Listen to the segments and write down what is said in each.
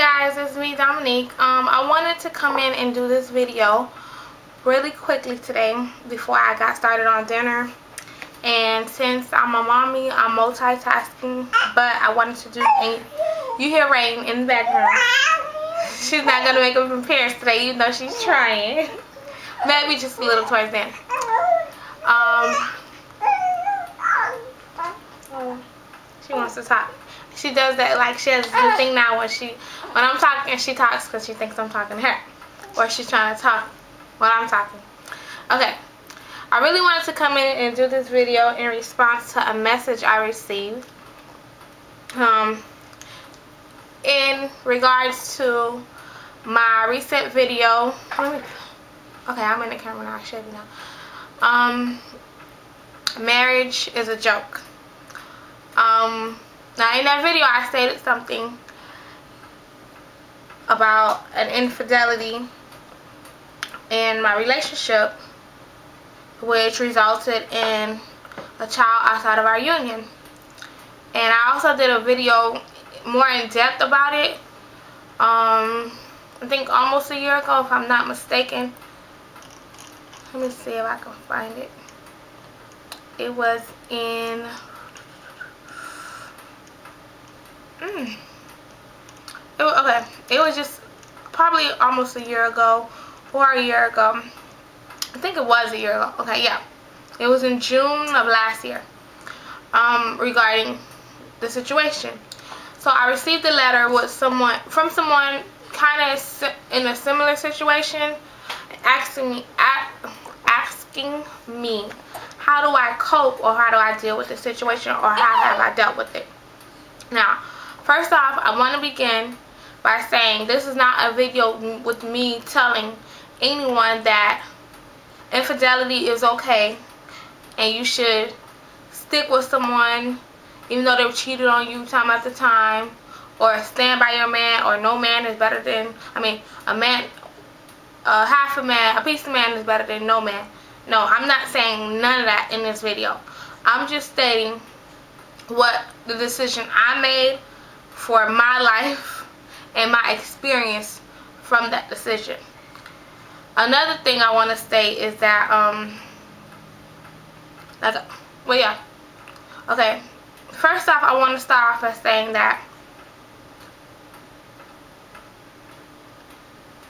guys, it's me, Dominique. I wanted to come in and do this video really quickly today before I got started on dinner. And since I'm a mommy, I'm multitasking, but I wanted to do, and you hear Rain in the background. She's not going to make up in pairs today, even though she's trying. Maybe just a little towards the end. She wants to talk. She does that, like she has the thing now when I'm talking, she talks because she thinks I'm talking to her, or she's trying to talk while I'm talking. Okay, I really wanted to come in and do this video in response to a message I received in regards to my recent video. Okay, I'm in the camera now. I should be now. Marriage is a joke. Now in that video I stated something about an infidelity in my relationship, which resulted in a child outside of our union. And I also did a video more in depth about it, I think almost a year ago, if I'm not mistaken. Let me see if I can find it. It was in it was just probably almost a year ago, or a year ago. I think it was a year ago. Okay, yeah, it was in June of last year, regarding the situation. So I received a letter with from someone kind of in a similar situation, asking me how do I cope, or how do I deal with the situation, or how have I dealt with it. Now, first off, I want to begin by saying this is not a video with me telling anyone that infidelity is okay and you should stick with someone even though they've cheated on you time after time, or stand by your man, or no man is better than, half a man, a piece of man is better than no man. No, I'm not saying none of that in this video. I'm just stating what the decision I made for my life and my experience from that decision. Another thing I want to state is that okay, first off, I want to start off by saying that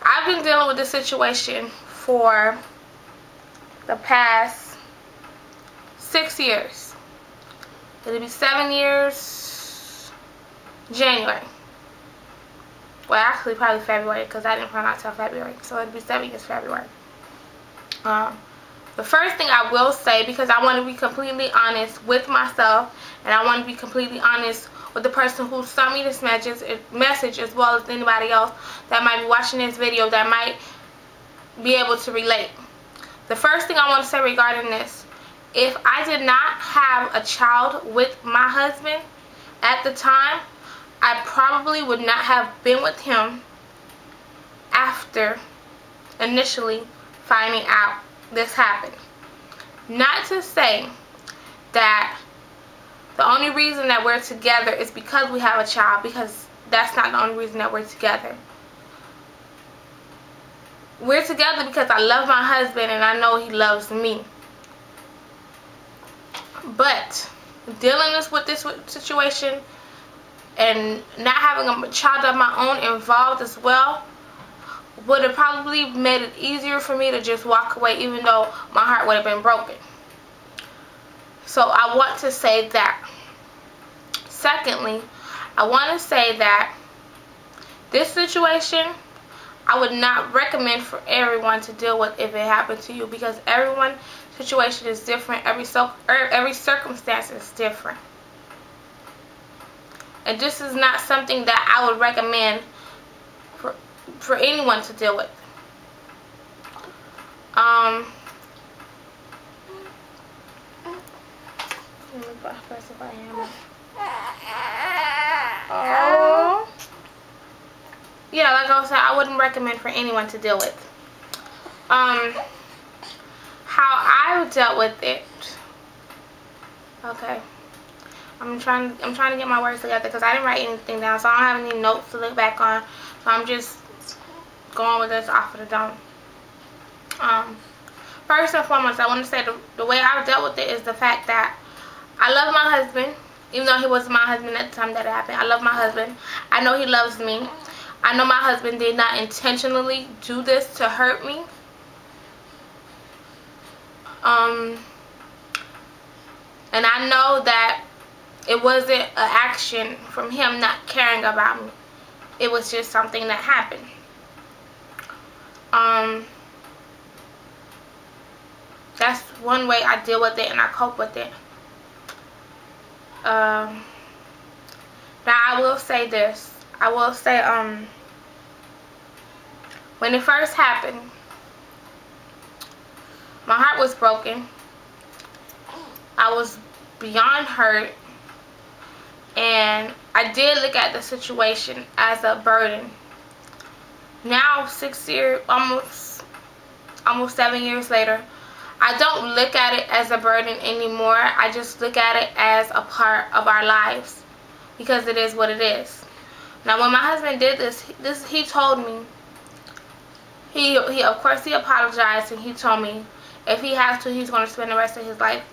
I've been dealing with this situation for the past 6 years. It'll be 7 years January. Well, actually probably February, because I didn't find out till February. So it'll be 7 years February. The first thing I will say, because I want to be completely honest with myself, and I want to be completely honest with the person who sent me this message, as well as anybody else that might be watching this video that might be able to relate. The first thing I want to say regarding this, if I did not have a child with my husband at the time, I probably would not have been with him after initially finding out this happened. Not to say that the only reason that we're together is because we have a child, because that's not the only reason that we're together. We're together because I love my husband and I know he loves me. But dealing with this situation and not having a child of my own involved as well would have probably made it easier for me to just walk away, even though my heart would have been broken. So I want to say that. Secondly, I want to say that this situation I would not recommend for everyone to deal with if it happened to you, because everyone's situation is different. Every circumstance is different. And this is not something that I would recommend for anyone to deal with. Yeah, like I was saying, I wouldn't recommend for anyone to deal with. How I dealt with it. Okay. I'm trying to get my words together because I didn't write anything down, so I don't have any notes to look back on. So I'm just going with this off of the dome. First and foremost, I want to say the way I've dealt with it is the fact that I love my husband, even though he wasn't my husband at the time that it happened. I love my husband. I know he loves me. I know my husband did not intentionally do this to hurt me. And I know that it wasn't an action from him not caring about me. It was just something that happened. That's one way I deal with it and I cope with it. Now I will say this. I will say, when it first happened, my heart was broken. I was beyond hurt. And I did look at the situation as a burden. Now, 6 years, almost 7 years later, I don't look at it as a burden anymore. I just look at it as a part of our lives, because it is what it is. Now, when my husband did this, he told me, of course he apologized, and he told me if he has to, he's going to spend the rest of his life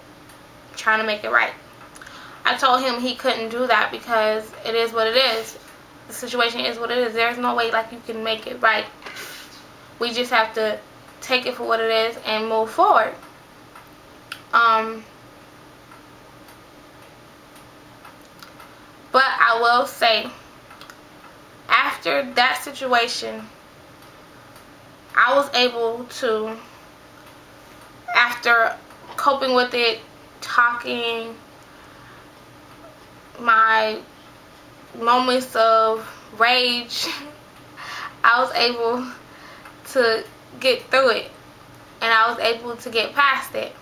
trying to make it right. I told him he couldn't do that because it is what it is. The situation is what it is. There's no way like you can make it right. We just have to take it for what it is and move forward. But I will say, after that situation, I was able to, after coping with it, talking, my moments of rage, I was able to get through it, and I was able to get past it.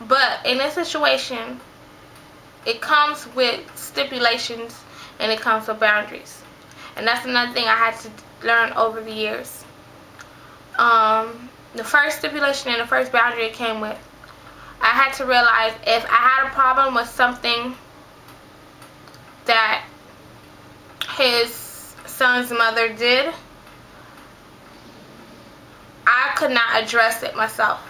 But in this situation, it comes with stipulations and it comes with boundaries, and that's another thing I had to learn over the years. The first stipulation and the first boundary it came with, I had to realize if I had a problem with something that his son's mother did, I could not address it myself.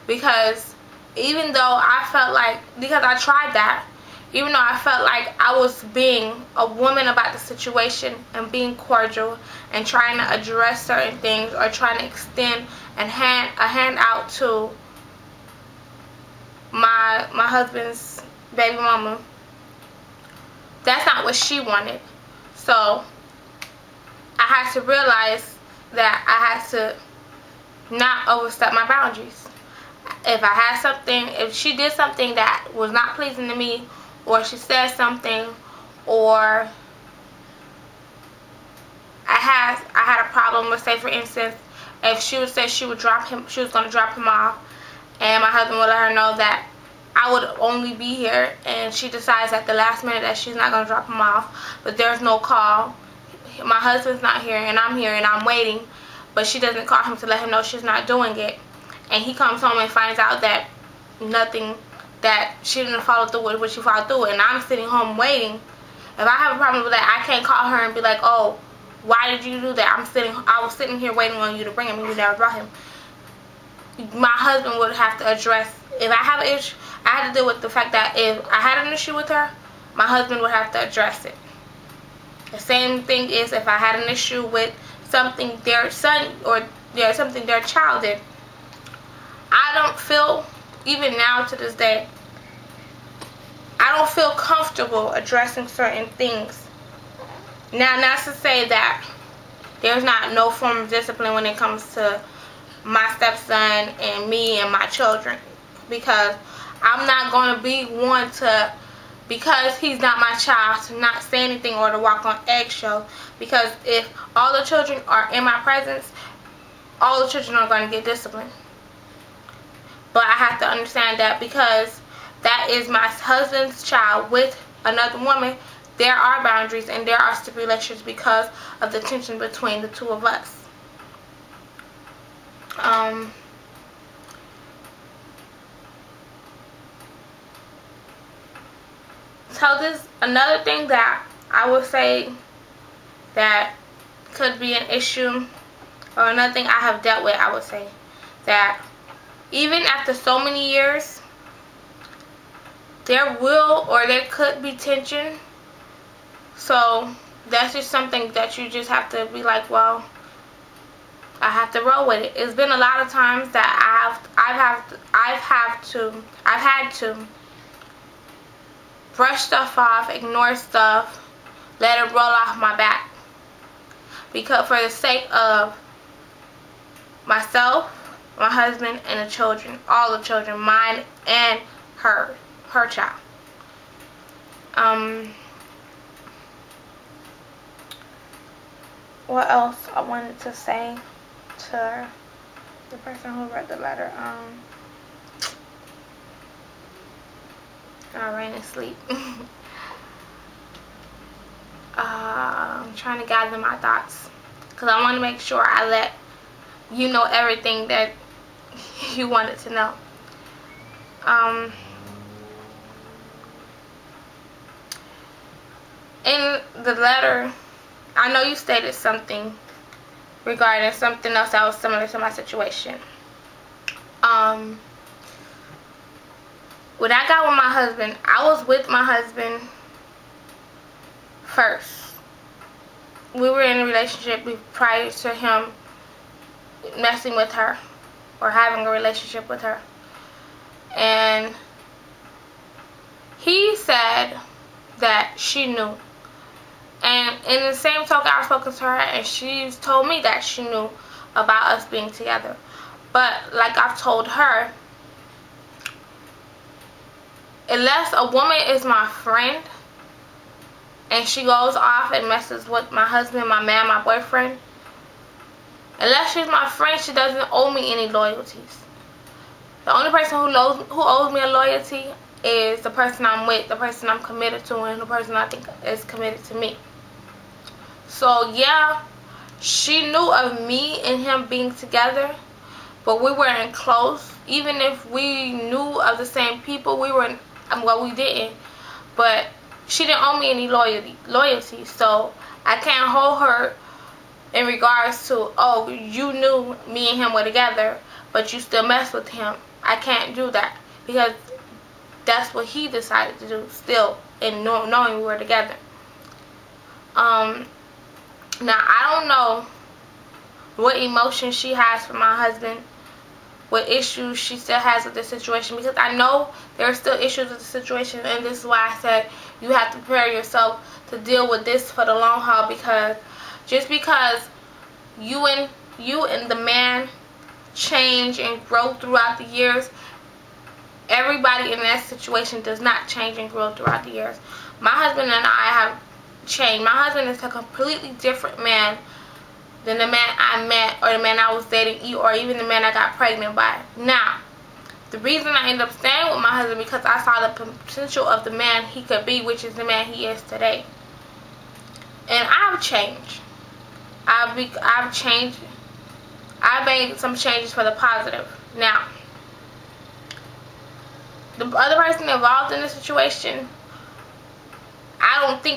Because even though I felt like, because I tried that, even though I felt like I was being a woman about the situation and being cordial and trying to address certain things or trying to extend a hand out to my husband's baby mama, that's not what she wanted. So I had to realize that I had to not overstep my boundaries. If I had something, if she did something that was not pleasing to me, or she said something, or I had a problem with, say for instance, if she would say she would drop him, she was going to drop him off, and my husband would let her know that I would only be here, and she decides at the last minute that she's not going to drop him off, but there's no call. My husband's not here, and I'm here, and I'm waiting, but she doesn't call him to let him know she's not doing it. And he comes home and finds out that nothing, that she didn't follow through with what she followed through, and I'm sitting home waiting. If I have a problem with that, I can't call her and be like, oh, why did you do that? I was sitting here waiting on you to bring him, and you never brought him. My husband would have to address, if I have an issue, I had to deal with the fact that if I had an issue with her, my husband would have to address it. The same thing is if I had an issue with something their son or something their child did. I don't feel, even now to this day, I don't feel comfortable addressing certain things. Now, not to say that there's not no form of discipline when it comes to my stepson and me and my children, because I'm not going to be one to, because he's not my child, to not say anything or to walk on eggshells. Because if all the children are in my presence, all the children are going to get disciplined. But I have to understand that because that is my husband's child with another woman, there are boundaries and there are stipulations because of the tension between the two of us. So this another thing that I would say that could be an issue, or another thing I have dealt with, I would say that even after so many years, there will or there could be tension. So that's just something that you just have to be like, well, I have to roll with it. It's been a lot of times that I've had to brush stuff off, ignore stuff, let it roll off my back, because for the sake of myself, my husband, and the children, all the children, mine and her child. What else I wanted to say to the person who read the letter? I ran to sleep. I'm trying to gather my thoughts, because I want to make sure I let you know everything that you wanted to know. In the letter, I know you stated something regarding something else that was similar to my situation. When I got with my husband, I was with my husband first. We were in a relationship prior to him messing with her or having a relationship with her. And he said that she knew. And in the same token, I've spoken to her, and she's told me that she knew about us being together. But like I've told her, unless a woman is my friend and she goes off and messes with my husband, my man, my boyfriend, unless she's my friend, she doesn't owe me any loyalties. The only person who owes me a loyalty is the person I'm with, the person I'm committed to, and the person I think is committed to me. So yeah, she knew of me and him being together, but we weren't close. Even if we knew of the same people, we weren't, well, we didn't. But she didn't owe me any loyalty. So I can't hold her in regards to, oh, you knew me and him were together, but you still mess with him. I can't do that, because that's what he decided to do, still, and knowing we were together. Now, I don't know what emotions she has for my husband, what issues she still has with the situation, because I know there are still issues with the situation, and this is why I said you have to prepare yourself to deal with this for the long haul, because just because you and the man change and grow throughout the years, everybody in that situation does not change and grow throughout the years. My husband and I have changed. My husband is a completely different man than the man I met, or the man I was dating, or even the man I got pregnant by. Now, the reason I ended up staying with my husband, because I saw the potential of the man he could be, which is the man he is today. And I've changed. I've changed. I made some changes for the positive. Now, the other person involved in the situation, I don't think